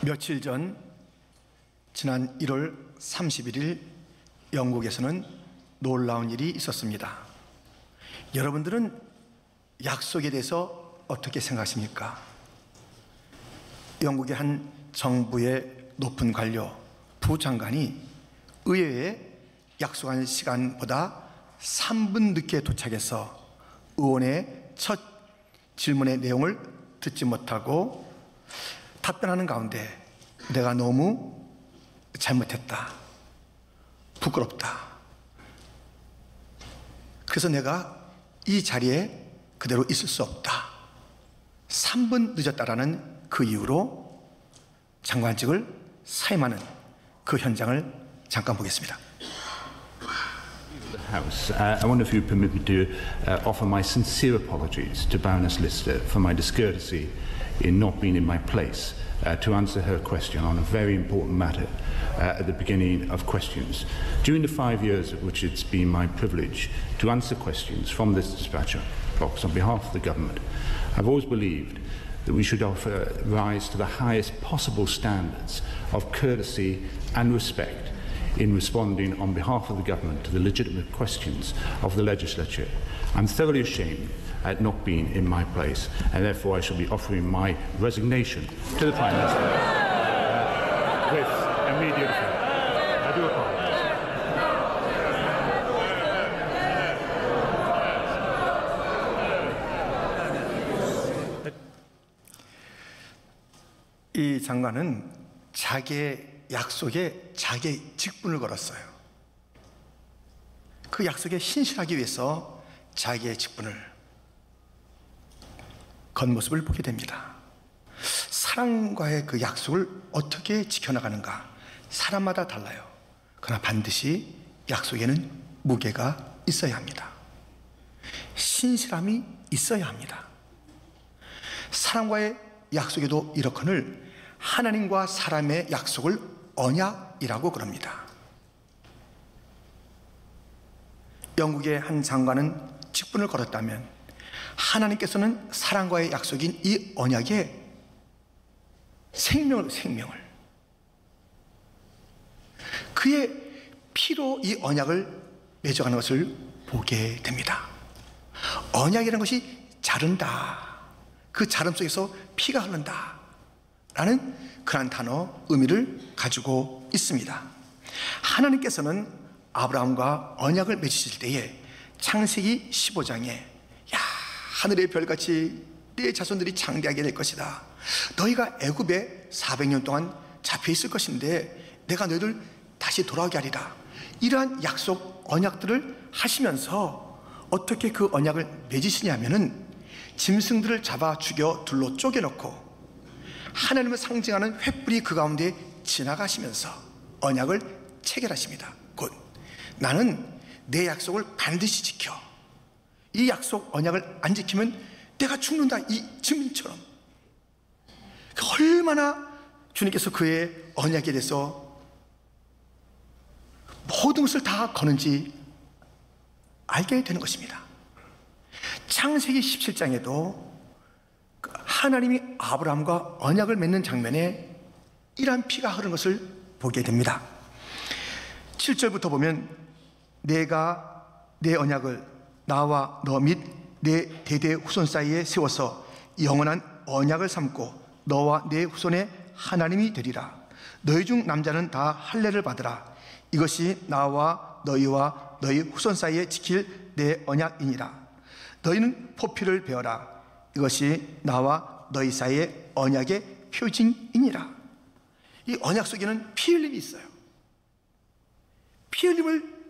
며칠 전 지난 1월 31일 영국에서는 놀라운 일이 있었습니다. 여러분들은 약속에 대해서 어떻게 생각하십니까? 영국의 한 정부의 높은 관료 부장관이 의회에 약속한 시간보다 3분 늦게 도착해서 의원의 첫 질문의 내용을 듣지 못하고 답변하는 가운데 내가 너무 잘못했다, 부끄럽다, 그래서 내가 이 자리에 그대로 있을 수 없다, 3분 늦었다라는 그 이유로 장관직을 사임하는 그 현장을 잠깐 보겠습니다. House. I wonder if you permit me to offer my sincere apologies to Baroness Lister for my discourtesy in not being in my place to answer her question on a very important matter at the beginning of questions. During the 5 years of which it's been my privilege to answer questions from this dispatcher box on behalf of the government, I've always believed that we should rise to the highest possible standards of courtesy and respect in responding on behalf of the government to the legitimate questions of the legislature. I'm thoroughly ashamed at not being in my place, and therefore I shall be offering my resignation to the Prime Minister with immediate effect. I do apologise. 이 장관은 자기의 약속에 자기의 직분을 걸었어요. 그 약속에 신실하기 위해서 자기의 직분을 건 모습을 보게 됩니다. 사람과의 그 약속을 어떻게 지켜나가는가, 사람마다 달라요. 그러나 반드시 약속에는 무게가 있어야 합니다. 신실함이 있어야 합니다. 사람과의 약속에도 이렇거늘 하나님과 사람의 약속을 언약이라고 그럽니다. 영국의 한 장관은 직분을 걸었다면 하나님께서는 사람과의 약속인 이 언약에 생명을 그의 피로 이 언약을 맺어가는 것을 보게 됩니다. 언약이라는 것이 자른다, 그 자름 속에서 피가 흐른다 라는 그런 단어 의미를 가지고 있습니다. 하나님께서는 아브라함과 언약을 맺으실 때에 창세기 15장에 야, 하늘의 별같이 네 자손들이 장대하게 될 것이다, 너희가 애굽에 400년 동안 잡혀 있을 것인데 내가 너희들 다시 돌아오게 하리라, 이러한 약속 언약들을 하시면서 어떻게 그 언약을 맺으시냐면은 짐승들을 잡아 죽여 둘로 쪼개놓고 하나님을 상징하는 횃불이 그 가운데 지나가시면서 언약을 체결하십니다. 곧 나는 내 약속을 반드시 지켜, 이 약속 언약을 안 지키면 내가 죽는다, 이 증인처럼. 얼마나 주님께서 그의 언약에 대해서 모든 것을 다 거는지 알게 되는 것입니다. 창세기 17장에도 하나님이 아브라함과 언약을 맺는 장면에 이러한 피가 흐르는 것을 보게 됩니다. 7절부터 보면 내가 내 언약을 나와 너 및 내 대대 후손 사이에 세워서 영원한 언약을 삼고 너와 내 후손의 하나님이 되리라. 너희 중 남자는 다 할례를 받으라. 이것이 나와 너희와 너희 후손 사이에 지킬 내 언약이니라. 너희는 포피를 베어라. 이것이 나와 너희 사이의 언약의 표징이니라. 이 언약 속에는 피 흘림이 있어요. 피 흘림을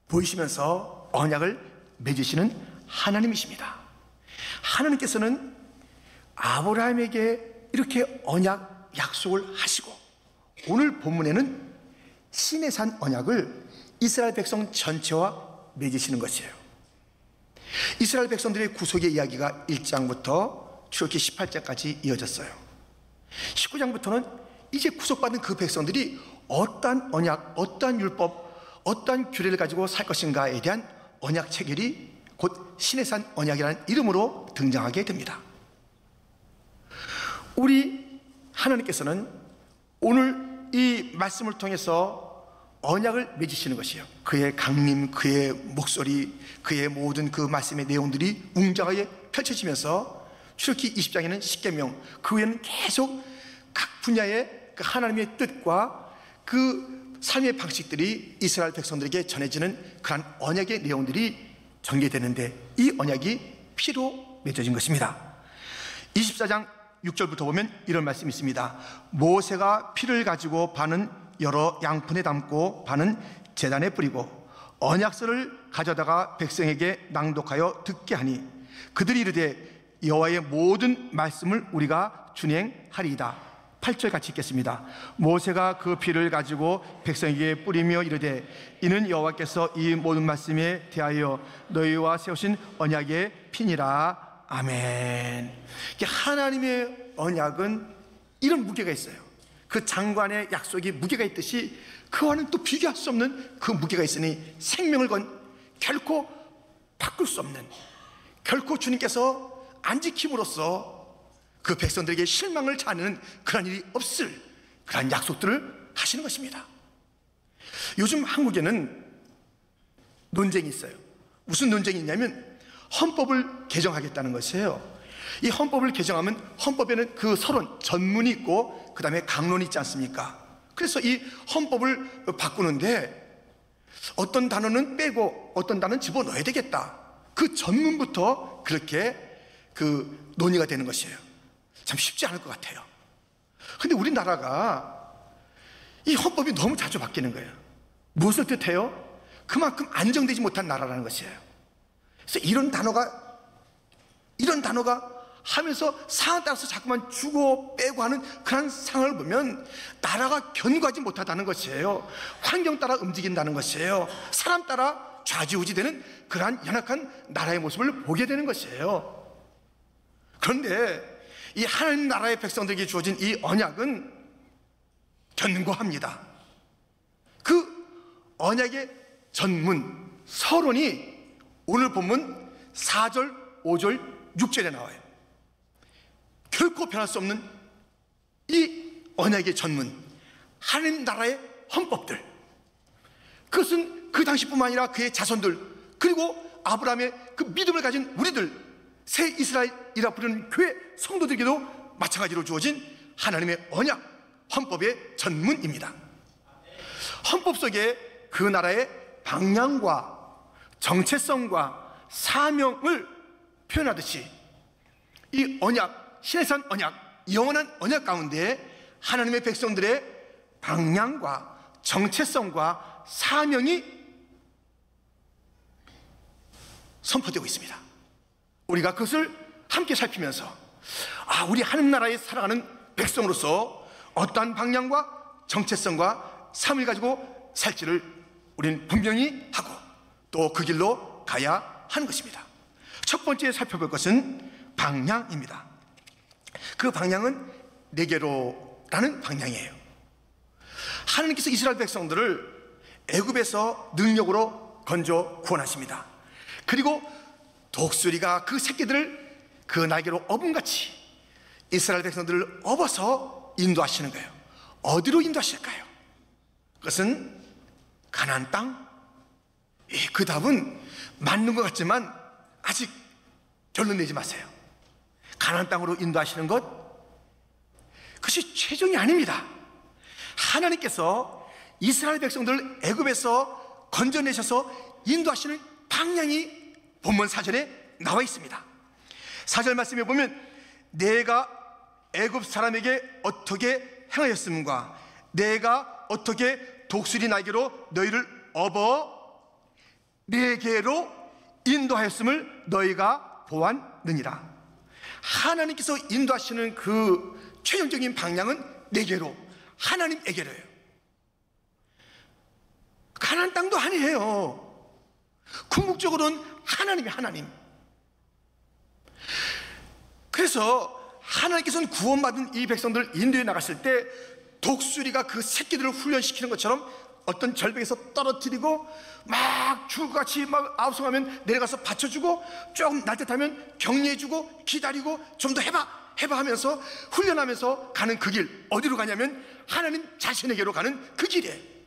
보이시면서 언약을 맺으시는 하나님이십니다. 하나님께서는 아브라함에게 이렇게 언약 약속을 하시고 오늘 본문에는 시내산 언약을 이스라엘 백성 전체와 맺으시는 것이에요. 이스라엘 백성들의 구속의 이야기가 1장부터 출애굽기 18장까지 이어졌어요. 19장부터는 이제 구속받은 그 백성들이 어떠한 언약, 어떠한 율법, 어떠한 규례를 가지고 살 것인가에 대한 언약 체결이 곧 시내산 언약이라는 이름으로 등장하게 됩니다. 우리 하나님께서는 오늘 이 말씀을 통해서 언약을 맺으시는 것이에요. 그의 강림, 그의 목소리, 그의 모든 그 말씀의 내용들이 웅장하게 펼쳐지면서 출애굽기 20장에는 십계명, 그 후에는 계속 각 분야의 그 하나님의 뜻과 그 삶의 방식들이 이스라엘 백성들에게 전해지는 그런 언약의 내용들이 전개되는데, 이 언약이 피로 맺어진 것입니다. 24장 6절부터 보면 이런 말씀이 있습니다. 모세가 피를 가지고 반은 여러 양푼에 담고 반은 제단에 뿌리고 언약서를 가져다가 백성에게 낭독하여 듣게 하니 그들이 이르되 여호와의 모든 말씀을 우리가 준행하리이다. 8절 같이 읽겠습니다. 모세가 그 피를 가지고 백성에게 뿌리며 이르되 이는 여호와께서 이 모든 말씀에 대하여 너희와 세우신 언약의 피니라. 아멘. 하나님의 언약은 이런 무게가 있어요. 그 장관의 약속이 무게가 있듯이 그와는 또 비교할 수 없는 그 무게가 있으니 생명을 건 결코 바꿀 수 없는, 결코 주님께서 안 지킴으로써 그 백성들에게 실망을 자는 그런 일이 없을 그런 약속들을 하시는 것입니다. 요즘 한국에는 논쟁이 있어요. 무슨 논쟁이 있냐면 헌법을 개정하겠다는 것이에요. 이 헌법을 개정하면 헌법에는 그 서론, 전문이 있고 그 다음에 강론이 있지 않습니까? 그래서 이 헌법을 바꾸는데 어떤 단어는 빼고 어떤 단어는 집어넣어야 되겠다, 그 전문부터 그렇게 그 논의가 되는 것이에요. 참 쉽지 않을 것 같아요. 근데 우리나라가 이 헌법이 너무 자주 바뀌는 거예요. 무엇을 뜻해요? 그만큼 안정되지 못한 나라라는 것이에요. 그래서 이런 단어가 하면서 상황 따라서 자꾸만 주고 빼고 하는 그런 상황을 보면 나라가 견고하지 못하다는 것이에요. 환경 따라 움직인다는 것이에요. 사람 따라 좌지우지되는 그러한 연약한 나라의 모습을 보게 되는 것이에요. 그런데 이 하나님 나라의 백성들에게 주어진 이 언약은 견고합니다. 그 언약의 전문, 서론이 오늘 본문 4절, 5절, 6절에 나와요. 결코 변할 수 없는 이 언약의 전문, 하나님 나라의 헌법들, 그것은 그 당시뿐만 아니라 그의 자손들, 그리고 아브라함의 그 믿음을 가진 우리들, 새 이스라엘이라 부르는 교회 성도들에게도 마찬가지로 주어진 하나님의 언약, 헌법의 전문입니다. 헌법 속에 그 나라의 방향과 정체성과 사명을 표현하듯이 이 언약, 신해산 언약, 영원한 언약 가운데 하나님의 백성들의 방향과 정체성과 사명이 선포되고 있습니다. 우리가 그것을 함께 살피면서 우리 하나님 나라에 살아가는 백성으로서 어떠한 방향과 정체성과 삶을 가지고 살지를 우리는 분명히 하고 또 그 길로 가야 하는 것입니다. 첫 번째 살펴볼 것은 방향입니다. 그 방향은 네게로라는 방향이에요. 하나님께서 이스라엘 백성들을 애굽에서 능력으로 건져 구원하십니다. 그리고 독수리가 그 새끼들을 그 날개로 업음같이 이스라엘 백성들을 업어서 인도하시는 거예요. 어디로 인도하실까요? 그것은 가나안 땅. 그 답은 맞는 것 같지만 아직 결론 내지 마세요. 가나안 땅으로 인도하시는 것, 그것이 최종이 아닙니다. 하나님께서 이스라엘 백성들을 애굽에서 건져내셔서 인도하시는 방향이 본문 4절에 나와 있습니다. 4절 말씀에 보면 내가 애굽 사람에게 어떻게 행하였음과 내가 어떻게 독수리 날개로 너희를 업어 네게로 인도하였음을 너희가 보았느니라. 하나님께서 인도하시는 그 최종적인 방향은 네게로, 하나님에게로예요. 가나안 땅도 아니에요. 궁극적으로는 하나님이 하나님. 그래서 하나님께서는 구원받은 이 백성들을 인도해 나갔을 때 독수리가 그 새끼들을 훈련시키는 것처럼 어떤 절벽에서 떨어뜨리고 막 죽같이 막 아우성하면 내려가서 받쳐주고 조금 날듯하면 격려해주고 기다리고 좀 더 해봐 해봐 하면서 훈련하면서 가는 그 길, 어디로 가냐면 하나님 자신에게로 가는 그 길이에요.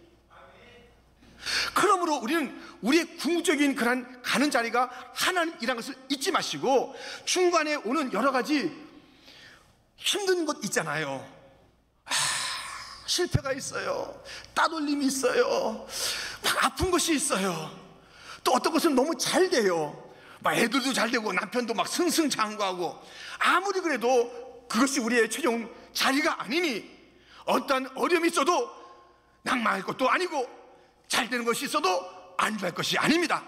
그러므로 우리는 우리의 궁극적인 그런 가는 자리가 하나님이라는 것을 잊지 마시고, 중간에 오는 여러 가지 힘든 것 있잖아요. 실패가 있어요. 따돌림이 있어요. 막 아픈 것이 있어요. 또 어떤 것은 너무 잘 돼요. 막 애들도 잘 되고 남편도 막 승승장구하고. 아무리 그래도 그것이 우리의 최종 자리가 아니니, 어떤 어려움이 있어도 낙망할 것도 아니고 잘 되는 것이 있어도 안주할 것이 아닙니다.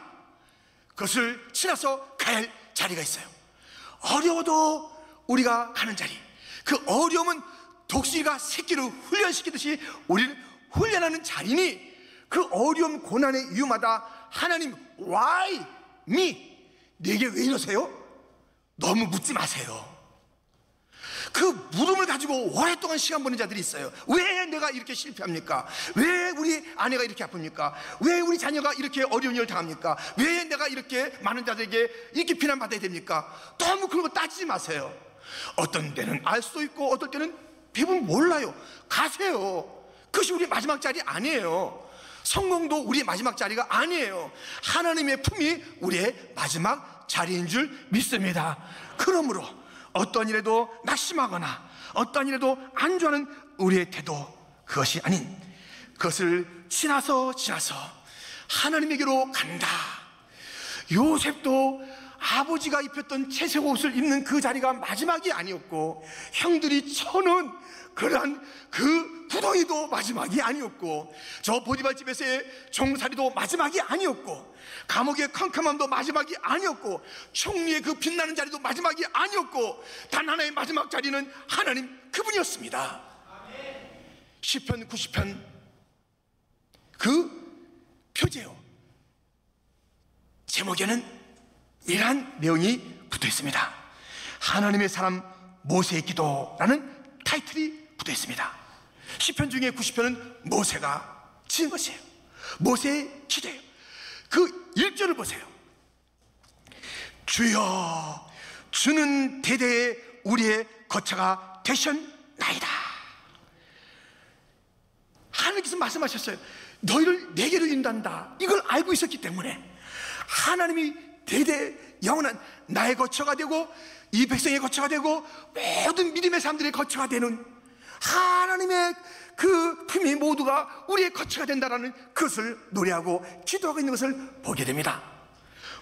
그것을 지나서 가야 할 자리가 있어요. 어려워도 우리가 가는 자리, 그 어려움은 독수리가 새끼를 훈련시키듯이 우리를 훈련하는 자리니, 그 어려움 고난의 이유마다 하나님, why me? 내게 왜 이러세요? 너무 묻지 마세요. 그 물음을 가지고 오랫동안 시간 보낸 자들이 있어요. 왜 내가 이렇게 실패합니까? 왜 우리 아내가 이렇게 아픕니까? 왜 우리 자녀가 이렇게 어려운 일을 당합니까? 왜 내가 이렇게 많은 자들에게 이렇게 비난받아야 됩니까? 너무 그런 거 따지지 마세요. 어떤 때는 알 수도 있고 어떨 때는 대부분 몰라요. 가세요. 그것이 우리 마지막 자리 아니에요. 성공도 우리의 마지막 자리가 아니에요. 하나님의 품이 우리의 마지막 자리인 줄 믿습니다. 그러므로 어떤 일에도 낙심하거나 어떤 일에도 안주하는 우리의 태도, 그것이 아닌 그것을 지나서 하나님에게로 간다. 요셉도 아버지가 입혔던 채색 옷을 입는 그 자리가 마지막이 아니었고, 형들이 쳐는 그러한 그 구덩이도 마지막이 아니었고, 저 보디발 집에서의 종살이도 마지막이 아니었고, 감옥의 캄캄함도 마지막이 아니었고, 총리의 그 빛나는 자리도 마지막이 아니었고, 단 하나의 마지막 자리는 하나님 그분이었습니다. 시편 90편 그 표제요 제목에는 이러한 내용이 붙어 있습니다. 하나님의 사람 모세의 기도라는 타이틀이 붙어 있습니다. 시편 중에 90편은 모세가 지은 것이에요. 모세의 기도예요. 그 1절을 보세요. 주여, 주는 대대에 우리의 거처가 되셨나이다. 하나님께서 말씀하셨어요. 너희를 내게로 인도한다. 이걸 알고 있었기 때문에 하나님이 대대 영원한 나의 거처가 되고 이 백성의 거처가 되고 모든 믿음의 사람들의 거처가 되는 하나님의 그 품이 모두가 우리의 거처가 된다라는 그것을 노래하고 기도하고 있는 것을 보게 됩니다.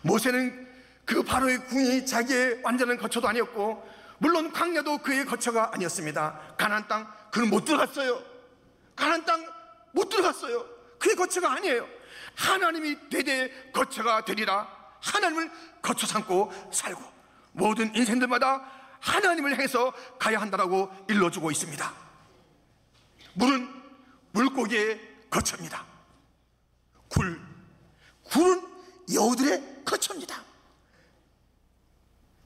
모세는 그 바로의 궁이 자기의 완전한 거처도 아니었고, 물론 광야도 그의 거처가 아니었습니다. 가나안 땅 그는 못 들어갔어요. 가나안 땅 못 들어갔어요. 그의 거처가 아니에요. 하나님이 대대의 거처가 되리라. 하나님을 거처 삼고 살고 모든 인생들마다 하나님을 향해서 가야 한다라고 일러주고 있습니다. 물은 물고기의 거처입니다. 굴은 여우들의 거처입니다.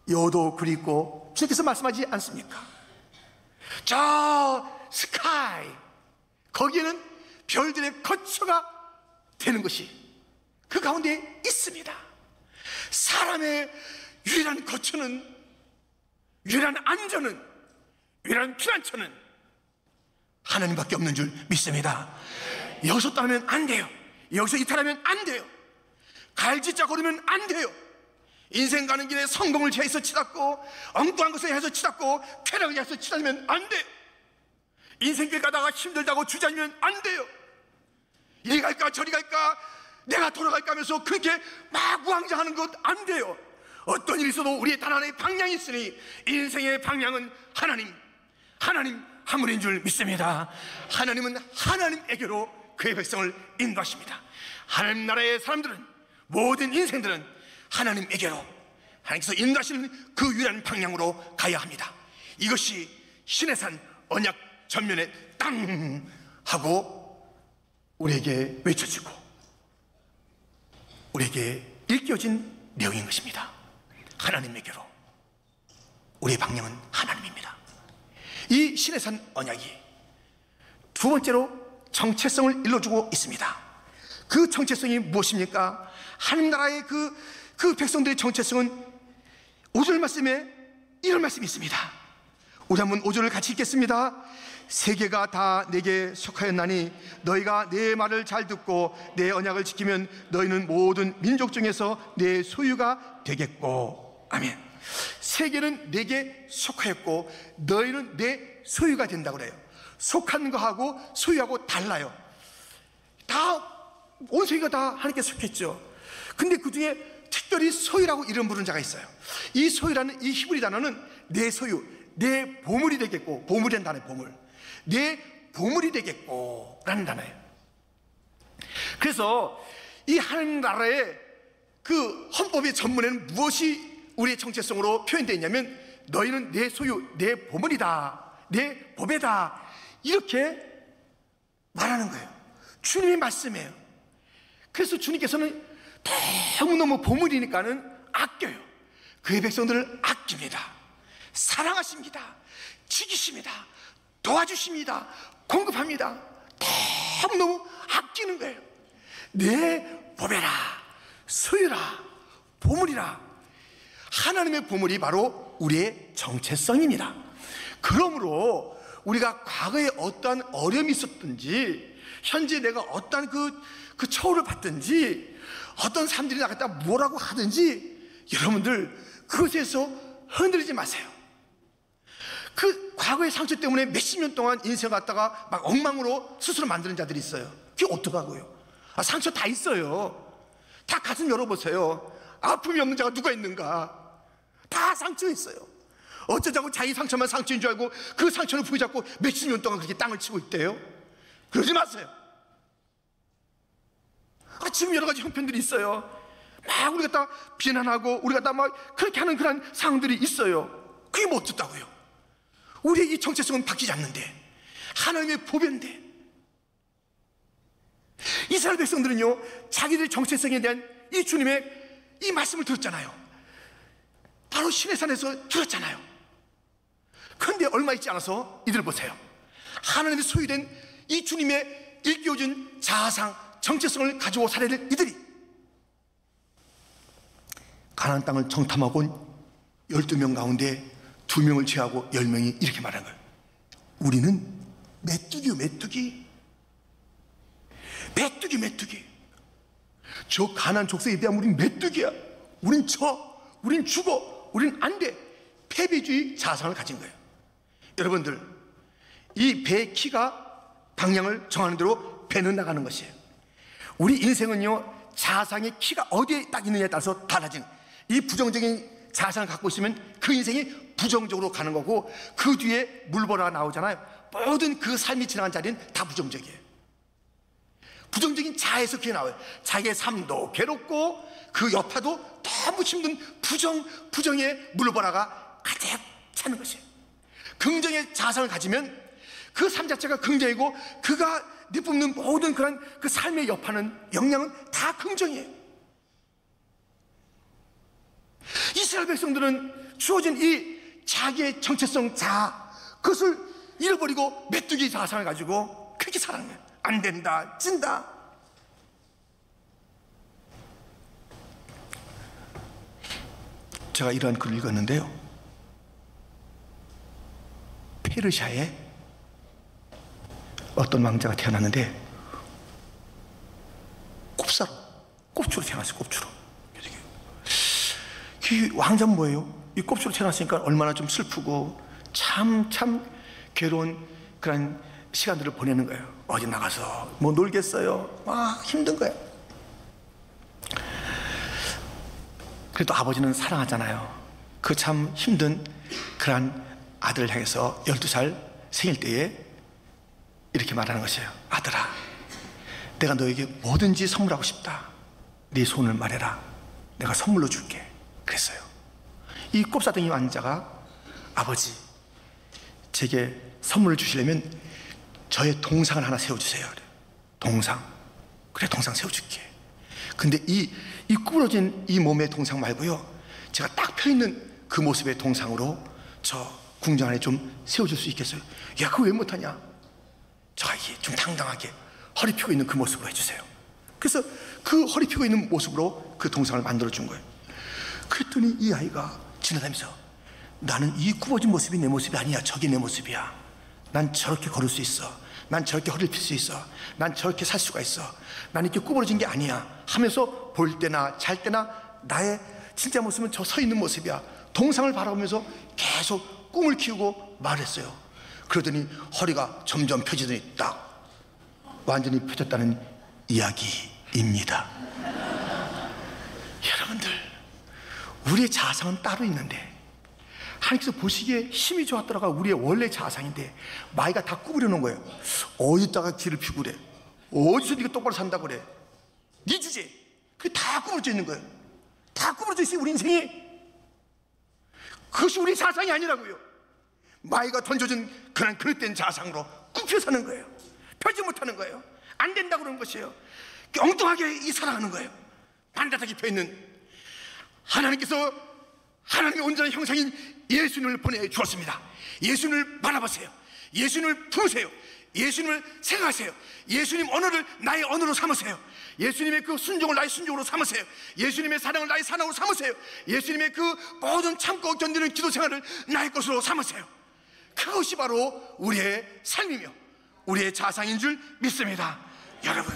여우도 굴이 있고, 주님께서 말씀하지 않습니까? 저 스카이, 거기에는 별들의 거처가 되는 것이 그 가운데 있습니다. 사람의 유일한 거처는, 유일한 안전은, 유일한 피난처는 하나님밖에 없는 줄 믿습니다. 여기서 떠나면 안 돼요. 여기서 이탈하면 안 돼요. 갈짓자 걸으면 안 돼요. 인생 가는 길에 성공을 위해서 치닫고 엉뚱한 것을 위해서 치닫고 쾌락을 위해서 치닫으면 안 돼요. 인생길 가다가 힘들다고 주저하면 안 돼요. 이리 갈까 저리 갈까 내가 돌아갈까 하면서 그렇게 막 우왕좌하는 것 안 돼요. 어떤 일이 있어도 우리의 단 하나의 방향이 있으니 인생의 방향은 하나님 한 분인 줄 믿습니다. 하나님은 하나님에게로 그의 백성을 인도하십니다. 하나님 나라의 사람들은, 모든 인생들은 하나님에게로, 하나님께서 인도하시는 그 유일한 방향으로 가야 합니다. 이것이 시내산 언약 전면에 땅 하고 우리에게 외쳐지고 우리에게 일깨워진 내용인 것입니다. 하나님에게로, 우리의 방향은 하나님입니다. 이 시내산 언약이 두 번째로 정체성을 일러주고 있습니다. 그 정체성이 무엇입니까? 하나님 나라의 그 백성들의 정체성은 5절 말씀에 이런 말씀이 있습니다. 우리 한번 5절을 같이 읽겠습니다. 세계가 다 내게 속하였나니 너희가 내 말을 잘 듣고 내 언약을 지키면 너희는 모든 민족 중에서 내 소유가 되겠고. 아멘. 세계는 내게 속하였고 너희는 내 소유가 된다고 그래요. 속한 거하고 소유하고 달라요. 온 세계가 다 하나님께 속했죠. 근데 그 중에 특별히 소유라고 이름 부르는 자가 있어요. 이 소유라는 이 히브리 단어는 내 소유, 내 보물이 되겠고, 보물이라는 단어예요. 보물. 내 보물이 되겠고 라는 단어예요. 그래서 이 하나님 나라의 그 헌법의 전문에는 무엇이 우리의 정체성으로 표현되어 있냐면 너희는 내 소유, 내 보물이다, 내 보배다, 이렇게 말하는 거예요. 주님의 말씀이에요. 그래서 주님께서는 너무너무 보물이니까는 아껴요. 그의 백성들을 아낍니다. 사랑하십니다. 지키십니다. 도와주십니다. 공급합니다. 너무너무 아끼는 거예요. 내 보배라, 소유라, 보물이라. 하나님의 보물이 바로 우리의 정체성입니다. 그러므로 우리가 과거에 어떠한 어려움이 있었든지, 현재 내가 어떠한 그 처우를 받든지, 어떤 사람들이 나 갖다 뭐라고 하든지, 여러분들 그것에서 흔들리지 마세요. 그 과거의 상처 때문에 몇십 년 동안 인생을 갖다가 막 엉망으로 스스로 만드는 자들이 있어요. 그게 어떡하고요? 상처 다 있어요. 다 가슴 열어보세요. 아픔이 없는 자가 누가 있는가? 다 상처 있어요. 어쩌자고 자기 상처만 상처인 줄 알고 그 상처를 부여잡고 몇십 년 동안 그렇게 땅을 치고 있대요? 그러지 마세요. 지금 여러 가지 형편들이 있어요. 막 우리 갖다 비난하고 우리 갖다 막 그렇게 하는 그런 상황들이 있어요. 그게 뭐 어떻다고요? 우리의 이 정체성은 바뀌지 않는데, 하나님의 보배인데. 이스라엘 백성들은요, 자기들 정체성에 대한 이 주님의 이 말씀을 들었잖아요. 바로 시내산에서 들었잖아요. 그런데 얼마 있지 않아서 이들 보세요. 하나님의 소유된 이 주님의 일깨워준 자아상, 정체성을 가지고 살아야 될 이들이 가나안 땅을 정탐하고 온 12명 가운데 2명을 제하고 10명이 이렇게 말하는 거예요. 우리는 메뚜기요, 메뚜기. 메뚜기, 메뚜기. 저 가나안 족속에 대한 우린 메뚜기야. 우린 우린 죽어. 우린 안 돼. 패배주의 자상을 가진 거예요. 여러분들, 이 배의 키가 방향을 정하는 대로 배는 나가는 것이에요. 우리 인생은요, 자상의 키가 어디에 딱 있느냐에 따라서 달라지는, 이 부정적인 자상을 갖고 있으면 그 인생이 부정적으로 가는 거고, 그 뒤에 물보라가 나오잖아요. 모든 그 삶이 지나간 자리는 다 부정적이에요. 부정적인 자에서 그게 나와요. 자기의 삶도 괴롭고 그 여파도 너무 힘든 부정의 물보라가 가득 차는 것이에요. 긍정의 자상을 가지면 그 삶 자체가 긍정이고, 그가 내뿜는 모든 그런 그 삶의 여파는, 영향은 다 긍정이에요. 이스라엘 백성들은 주어진 이 자기의 정체성 자아, 그것을 잃어버리고 메뚜기 자상을 가지고 그렇게 살아가는 거예요. 안 된다, 찐다. 제가 이러한 글을 읽었는데요, 페르시아에 어떤 왕자가 태어났는데 꼽추로 태어났어요. 꼽추로. 이 왕자는 뭐예요? 이 꼽추로 태어났으니까 얼마나 좀 슬프고 참 괴로운 그런 시간들을 보내는 거예요. 어디 나가서 뭐 놀겠어요? 막 힘든 거예요. 그래도 아버지는 사랑하잖아요. 그 참 힘든 그런 아들을 향해서 12살 생일 때에 이렇게 말하는 것이에요. 아들아, 내가 너에게 뭐든지 선물하고 싶다. 네 손을 말해라. 내가 선물로 줄게. 그랬어요. 이 꼽사등이 왕자가, 아버지, 제게 선물을 주시려면 저의 동상을 하나 세워주세요. 동상. 그래, 동상 세워줄게. 근데 이 구부러진 이 몸의 동상 말고요, 제가 딱 펴있는 그 모습의 동상으로 저 궁전 안에 좀 세워줄 수 있겠어요? 야, 그거 왜 못하냐? 저가 이게 좀 당당하게 허리 펴고 있는 그 모습으로 해주세요. 그래서 그 허리 펴고 있는 모습으로 그 동상을 만들어준 거예요. 그랬더니 이 아이가 지나다니면서 나는 이 굽어진 모습이 내 모습이 아니야. 저게 내 모습이야. 난 저렇게 걸을 수 있어. 난 저렇게 허리를 필 수 있어. 난 저렇게 살 수가 있어. 난 이렇게 구부러진 게 아니야 하면서 볼 때나 잘 때나 나의 진짜 모습은 저 서 있는 모습이야. 동상을 바라보면서 계속 꿈을 키우고 말했어요. 그러더니 허리가 점점 펴지더니 딱 완전히 펴졌다는 이야기입니다. 여러분들, 우리의 자상은 따로 있는데 하나님께서 보시기에 힘이 좋았더라가 우리의 원래 자상인데 마이가 다 구부려 놓은 거예요. 어디다가 길을 피고 그래? 어디서 네가 똑바로 산다고 그래? 네 주제. 그게 다 구부러져 있는 거예요. 다 구부러져 있어요. 우리 인생이. 그것이 우리의 자상이 아니라고요. 마이가 던져준 그런 그릇된 자상으로 굽혀 사는 거예요. 펴지 못하는 거예요. 안 된다고 그러는 것이에요. 엉뚱하게 이 살아가는 거예요. 반듯하게 펴있는 하나님께서 하나님의 온전한 형상인 예수님을 보내주었습니다. 예수님을 바라보세요. 예수님을 부르세요. 예수님을 생각하세요. 예수님 언어를 나의 언어로 삼으세요. 예수님의 그 순종을 나의 순종으로 삼으세요. 예수님의 사랑을 나의 사랑으로 삼으세요. 예수님의 그 모든 참고 견디는 기도 생활을 나의 것으로 삼으세요. 그것이 바로 우리의 삶이며 우리의 자상인 줄 믿습니다. 여러분,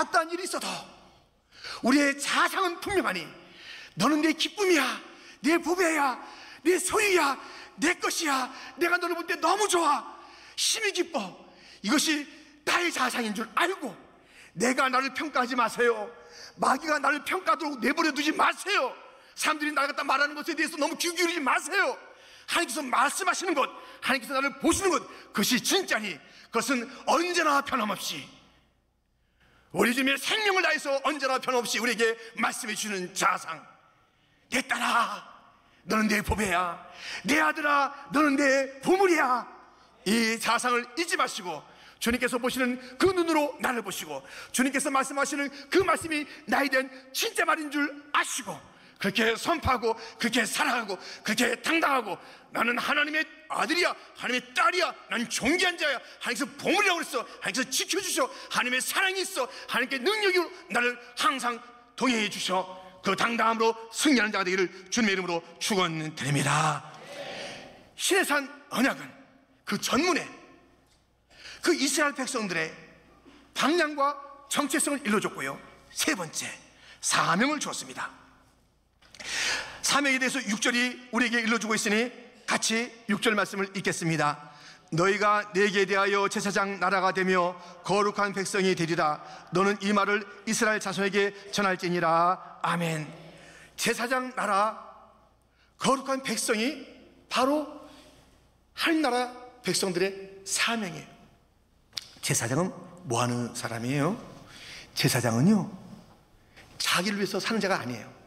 어떤 일이 있어도 우리의 자상은 분명하니 너는 내 기쁨이야, 내 보배야, 내 소유야, 내 것이야. 내가 너를 볼 때 너무 좋아, 힘이 기뻐. 이것이 나의 자상인 줄 알고 내가 나를 평가하지 마세요. 마귀가 나를 평가하도록 내버려 두지 마세요. 사람들이 나를 갖다 말하는 것에 대해서 너무 귀 기울이지 마세요. 하나님께서 말씀하시는 것, 하나님께서 나를 보시는 것, 그것이 진짜니 그것은 언제나 변함없이 우리 주님의 생명을 다해서 언제나 변함없이 우리에게 말씀해 주시는 자상. 내 딸아, 너는 내 보배야. 내 아들아, 너는 내 보물이야. 이 자상을 잊지 마시고 주님께서 보시는 그 눈으로 나를 보시고 주님께서 말씀하시는 그 말씀이 나에 대한 진짜 말인 줄 아시고 그렇게 선포하고 그렇게 살아가고 그렇게 당당하고 나는 하나님의 아들이야, 하나님의 딸이야, 나는 존귀한 자야, 하나님께서 보물이라고 그랬어, 하나님께서 지켜주셔, 하나님의 사랑이 있어, 하나님께 능력이 나를 항상 동행해 주셔. 그 당당함으로 승리하는 자가 되기를 주님의 이름으로 축원드립니다. 시내산 언약은 그 전문에 그 이스라엘 백성들의 방향과 정체성을 일러줬고요, 세 번째 사명을 주었습니다. 사명에 대해서 6절이 우리에게 일러주고 있으니 같이 6절 말씀을 읽겠습니다. 너희가 내게 대하여 제사장 나라가 되며 거룩한 백성이 되리라. 너는 이 말을 이스라엘 자손에게 전할지니라. 아멘. 제사장 나라, 거룩한 백성이 바로 하나님 나라 백성들의 사명이에요. 제사장은 뭐 하는 사람이에요? 제사장은요, 자기를 위해서 사는 자가 아니에요.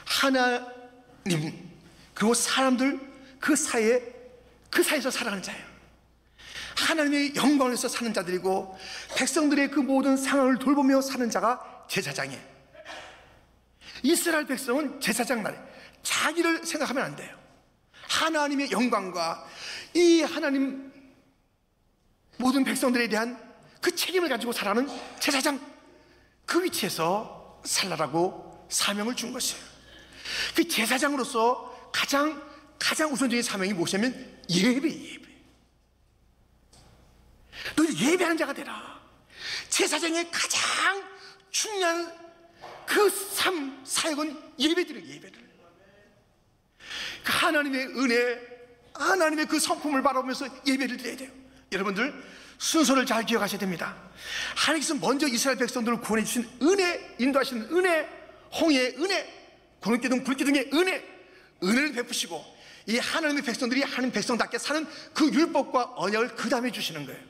하나님 그리고 사람들 그 사이에서 살아가는 자예요. 하나님의 영광을 위해서 사는 자들이고 백성들의 그 모든 상황을 돌보며 사는 자가 제사장이에요. 이스라엘 백성은 제사장 나라에 자기를 생각하면 안 돼요. 하나님의 영광과 이 하나님 모든 백성들에 대한 그 책임을 가지고 살아가는 제사장, 그 위치에서 살라라고 사명을 준 것이에요. 그 제사장으로서 가장 우선적인 사명이 무엇이냐면 예배. 너희들 예배하는 자가 되라. 제사장의 가장 중요한 그 사역은 예배를 그 하나님의 은혜, 하나님의 그 성품을 바라보면서 예배를 드려야 돼요. 여러분들 순서를 잘 기억하셔야 됩니다. 하나님께서 먼저 이스라엘 백성들을 구원해 주신 은혜, 인도하시는 은혜, 홍해의 은혜, 구름기둥 불기둥의 은혜를 베푸시고 이 하나님의 백성들이 하나님 백성답게 사는 그 율법과 언약을 그 다음에 주시는 거예요.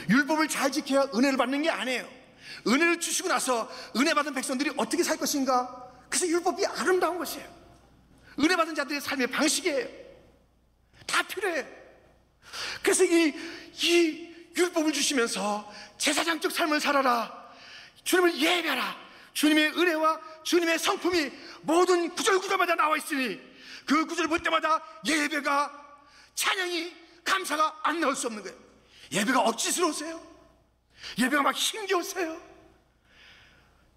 율법을 잘 지켜야 은혜를 받는 게 아니에요. 은혜를 주시고 나서 은혜 받은 백성들이 어떻게 살 것인가, 그래서 율법이 아름다운 것이에요. 은혜 받은 자들의 삶의 방식이에요. 다 필요해요. 그래서 이 율법을 주시면서 제사장적 삶을 살아라, 주님을 예배하라, 주님의 은혜와 주님의 성품이 모든 구절마다 나와 있으니 그 구절을 볼 때마다 예배가, 찬양이, 감사가 안 나올 수 없는 거예요. 예배가 억지스러우세요? 예배가 막 힘겨우세요?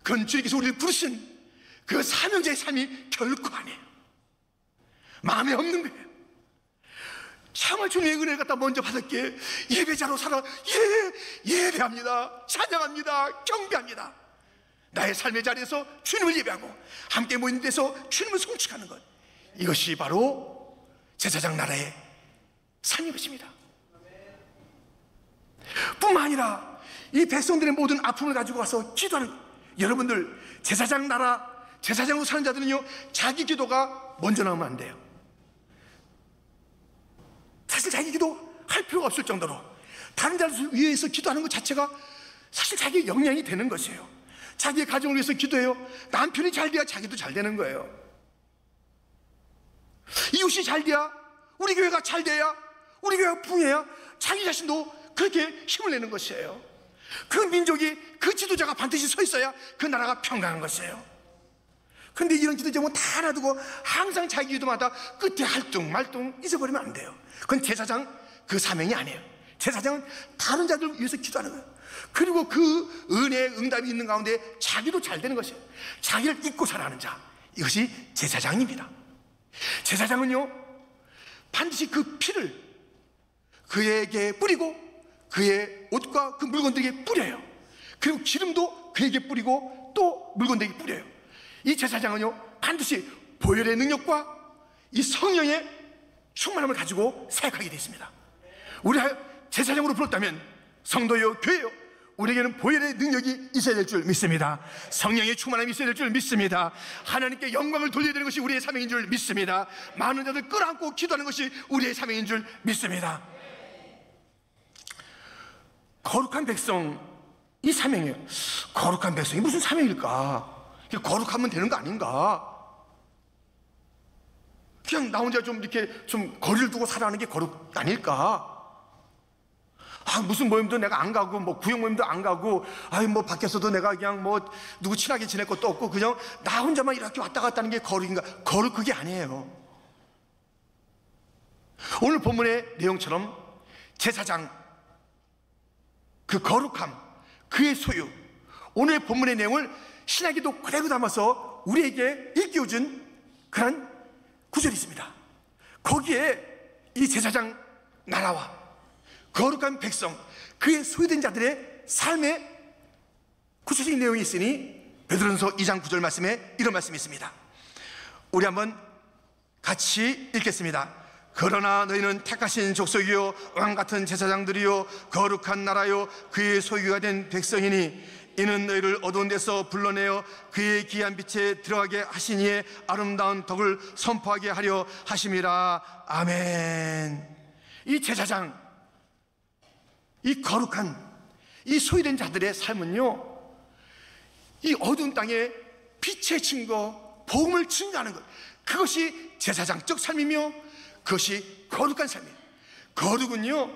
그건 주님께서 우리를 부르신 그 사명자의 삶이 결코 아니에요. 마음에 없는 거예요. 정말 주님의 은혜를 갖다 먼저 받을게 예배자로 살아 예배합니다. 찬양합니다. 경배합니다. 나의 삶의 자리에서 주님을 예배하고 함께 모인 데서 주님을 송축하는 것, 이것이 바로 제사장 나라의 삶인 것입니다. 뿐만 아니라 이 백성들의 모든 아픔을 가지고 와서 기도하는, 여러분들 제사장 나라, 제사장으로 사는 자들은요, 자기 기도가 먼저 나오면 안 돼요. 사실 자기 기도 할 필요가 없을 정도로 다른 자를 위해서 기도하는 것 자체가 사실 자기의 역량이 되는 것이에요. 자기의 가정을 위해서 기도해요. 남편이 잘 돼야 자기도 잘 되는 거예요. 이웃이 잘 돼야, 우리 교회가 잘 돼야, 우리 교회가 부흥해야 자기 자신도 그렇게 힘을 내는 것이에요. 그 민족이, 그 지도자가 반드시 서 있어야 그 나라가 평강한 것이에요. 근데 이런 기도 제목 다 놔두고 항상 자기 기도마다 끝에 할뚱말뚱 잊어버리면 안 돼요. 그건 제사장 그 사명이 아니에요. 제사장은 다른 자들을 위해서 기도하는 거예요. 그리고 그 은혜의 응답이 있는 가운데 자기도 잘 되는 것이에요. 자기를 잊고 살아가는 자, 이것이 제사장입니다. 제사장은요, 반드시 그 피를 그에게 뿌리고 그의 옷과 그 물건들에게 뿌려요. 그리고 기름도 그에게 뿌리고 또 물건들에게 뿌려요. 이 제사장은요, 반드시 보혈의 능력과 이 성령의 충만함을 가지고 사역하게 되어 있습니다. 우리가 제사장으로 불렀다면 성도요, 교회요, 우리에게는 보혈의 능력이 있어야 될 줄 믿습니다. 성령의 충만함이 있어야 될 줄 믿습니다. 하나님께 영광을 돌려야 되는 것이 우리의 사명인 줄 믿습니다. 많은 자들 끌어안고 기도하는 것이 우리의 사명인 줄 믿습니다. 거룩한 백성, 이 사명이에요. 거룩한 백성이 무슨 사명일까? 거룩하면 되는 거 아닌가? 그냥 나 혼자 좀 이렇게 좀 거리를 두고 살아가는 게 거룩 아닐까? 무슨 모임도 내가 안 가고, 뭐 구역 모임도 안 가고, 뭐 밖에서도 내가 그냥 뭐 누구 친하게 지낼 것도 없고 그냥 나 혼자만 이렇게 왔다 갔다 하는 게 거룩인가? 거룩 그게 아니에요. 오늘 본문의 내용처럼 제사장, 그 거룩함, 그의 소유, 오늘 본문의 내용을 신학기도 그대로 담아서 우리에게 일깨워준 그런 구절이 있습니다. 거기에 이 제사장 나라와 거룩한 백성, 그의 소유된 자들의 삶의 구체적인 내용이 있으니 베드로전서 2장 9절 말씀에 이런 말씀이 있습니다. 우리 한번 같이 읽겠습니다. 그러나 너희는 택하신 족속이요 왕같은 제사장들이요 거룩한 나라요 그의 소유가 된 백성이니 이는 너희를 어두운 데서 불러내어 그의 귀한 빛에 들어가게 하신 이의 아름다운 덕을 선포하게 하려 하심이라. 아멘. 이 제사장, 이 거룩한 이 소유된 자들의 삶은요, 이 어두운 땅에 빛의 증거, 복음을 증거하는 것, 그것이 제사장적 삶이며 그것이 거룩한 삶이에요. 거룩은요,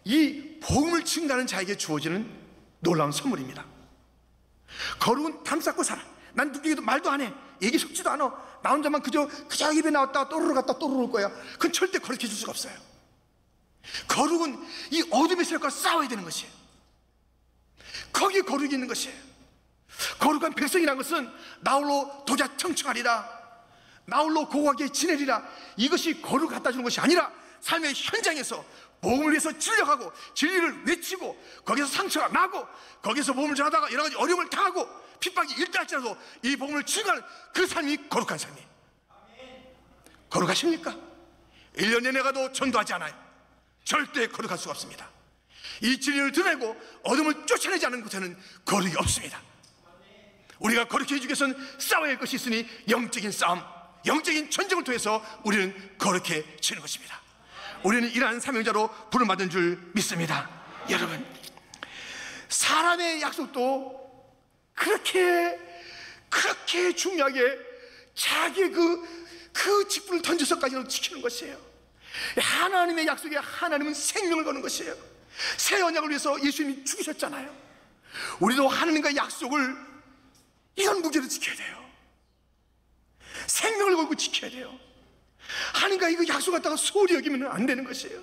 이 복음을 증거하는 자에게 주어지는 놀라운 선물입니다. 거룩은 담쌓고 살아. 난 누구에게도 말도 안 해. 얘기 섞지도 않아. 나 혼자만 그저 입에 나왔다가 또르르 갔다 또르르 올 거야. 그건 절대 거룩해 줄 수가 없어요. 거룩은 이 어둠의 세력과 싸워야 되는 것이에요. 거기에 거룩이 있는 것이에요. 거룩한 백성이라는 것은 나홀로 도자 청청하리라, 나홀로 고고하게 지내리라, 이것이 거룩 갖다 주는 것이 아니라 삶의 현장에서 복음을 위해서 진력하고 진리를 외치고 거기서 상처가 나고 거기서 복음을 전하다가 여러 가지 어려움을 당하고 핍박이 일대할지라도 이 복음을 증거하는 그 삶이 거룩한 삶이에요. 거룩하십니까? 1년 내내 가도 전도하지 않아요. 절대 거룩할 수가 없습니다. 이 진리를 드러내고 어둠을 쫓아내지 않는 곳에는 거룩이 없습니다. 우리가 거룩해 주기 위해서는 싸워야 할 것이 있으니 영적인 싸움, 영적인 전쟁을 통해서 우리는 거룩해지는 것입니다. 우리는 이러한 사명자로 부름받은 줄 믿습니다. 여러분, 사람의 약속도 그렇게 중요하게 자기의 그 직분을 던져서까지는 지키는 것이에요. 하나님의 약속에 하나님은 생명을 거는 것이에요. 새 언약을 위해서 예수님이 죽으셨잖아요. 우리도 하나님과의 약속을 이런 무게로 지켜야 돼요. 생명을 걸고 지켜야 돼요. 하나님과 이거 약속 갖다가 소홀히 여기면 안 되는 것이에요.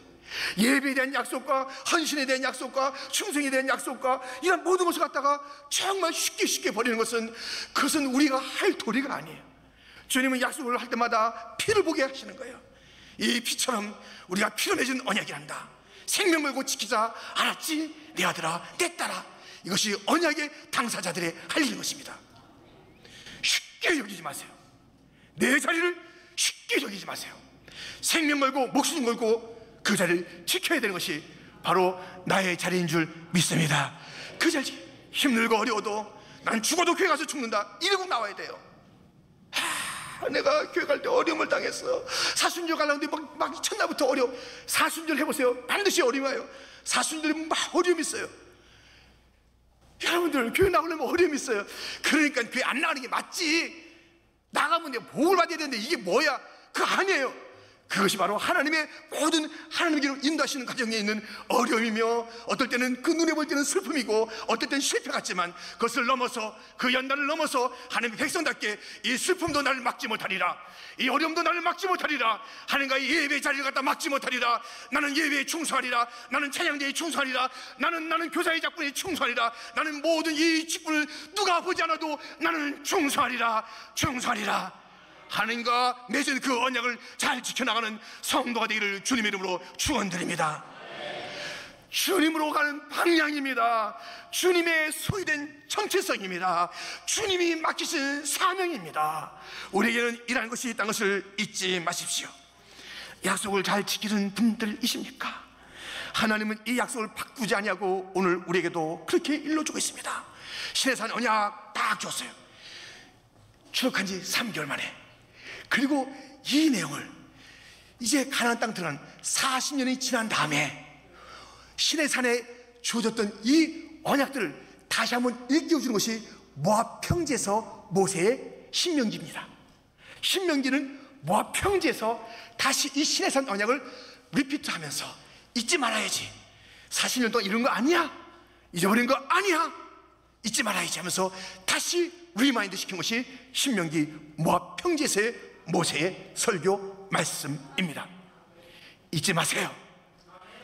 예배에 대한 약속과 헌신에 대한 약속과 충성에 대한 약속과 이런 모든 것을 갖다가 정말 쉽게 버리는 것은, 그것은 우리가 할 도리가 아니에요. 주님은 약속을 할 때마다 피를 보게 하시는 거예요. 이 피처럼 우리가 피로 맺은 언약이란다. 생명 걸고 지키자. 알았지? 내 아들아, 내 딸아. 이것이 언약의 당사자들의 할 일인 것입니다. 쉽게 여기지 마세요. 내 자리를 쉽게 여기지 마세요. 생명 걸고 목숨 걸고 그 자리를 지켜야 되는 것이 바로 나의 자리인 줄 믿습니다. 그 자리, 힘들고 어려워도 난 죽어도 교회 가서 죽는다 이러고 나와야 돼요. 내가 교회 갈 때 어려움을 당했어. 사순절 가려는데 막 첫날부터 어려워. 사순절 해보세요. 반드시 어려움이 와요. 사순절에 막 어려움이 있어요. 여러분들 교회 나오려면 어려움이 있어요. 그러니까 교회 안 나가는 게 맞지. 나가면 내가 복을 받아야 되는데 이게 뭐야? 그거 아니에요. 그것이 바로 하나님의 모든 하나님께로 인도하시는 과정에 있는 어려움이며, 어떨 때는 그 눈에 볼 때는 슬픔이고 어떨 때는 실패 같지만, 그것을 넘어서 그 연단을 넘어서 하나님의 백성답게 이 슬픔도 나를 막지 못하리라, 이 어려움도 나를 막지 못하리라, 하나님과의 예배의 자리를 갖다 막지 못하리라, 나는 예배에 충성하리라, 나는 찬양대에 충성하리라, 나는 교사의 작품에 충성하리라, 나는 모든 이 직분을 누가 보지 않아도 나는 충성하리라 하나님과 맺은 그 언약을 잘 지켜나가는 성도가 되기를 주님의 이름으로 축원드립니다. 주님으로 가는 방향입니다. 주님의 소유된 정체성입니다. 주님이 맡기신 사명입니다. 우리에게는 이라는 것이 있다는 것을 잊지 마십시오. 약속을 잘 지키는 분들이십니까? 하나님은 이 약속을 바꾸지 아니하고 오늘 우리에게도 그렇게 일러주고 있습니다. 시내산 언약 딱 줬어요. 출국한 지 3개월 만에. 그리고 이 내용을 이제 가나안 땅 들어간 40년이 지난 다음에 시내산에 주어졌던 이 언약들을 다시 한번 일깨워주는 것이 모압 평지에서 모세의 신명기입니다. 신명기는 모압 평지에서 다시 이 시내산 언약을 리피트하면서 잊지 말아야지, 40년 동안 이런 거 아니야, 잊어버린 거 아니야, 잊지 말아야지 하면서 다시 리마인드 시킨 것이 신명기 모압 평지에서의 모세의 설교 말씀입니다. 잊지 마세요.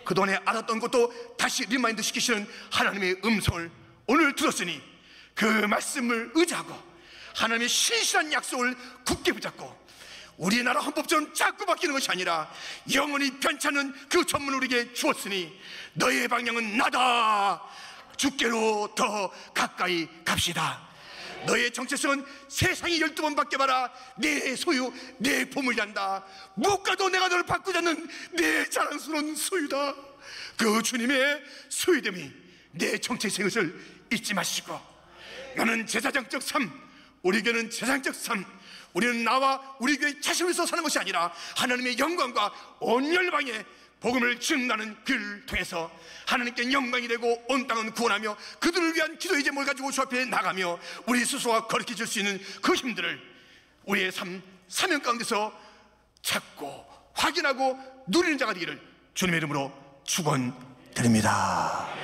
그동안에 알았던 것도 다시 리마인드 시키시는 하나님의 음성을 오늘 들었으니 그 말씀을 의지하고 하나님의 신실한 약속을 굳게 붙잡고 우리나라 헌법처럼 자꾸 바뀌는 것이 아니라 영원히 변찮는 그 전문을 우리에게 주었으니 너의 방향은 나다. 주께로 더 가까이 갑시다. 너의 정체성은 세상이 12번 바뀌어봐라 내 소유, 내 보물이란다. 무엇과도 내가 너를 바꾸지 않는 내 자랑스러운 소유다. 그 주님의 소유됨이 내 정체성인 것을 잊지 마시고, 나는 제사장적 삶, 우리 교회는 제사장적 삶, 우리는 나와 우리 교회 자신을 위해서 사는 것이 아니라 하나님의 영광과 온 열방에 복음을 증거하는 길을 통해서 하나님께 영광이 되고 온 땅은 구원하며 그들을 위한 기도의 제목을 가지고 주 앞에 나가며 우리 스스로가 거룩해 줄 수 있는 그 힘들을 우리의 삶, 사명 가운데서 찾고 확인하고 누리는 자가 되기를 주님의 이름으로 축원드립니다.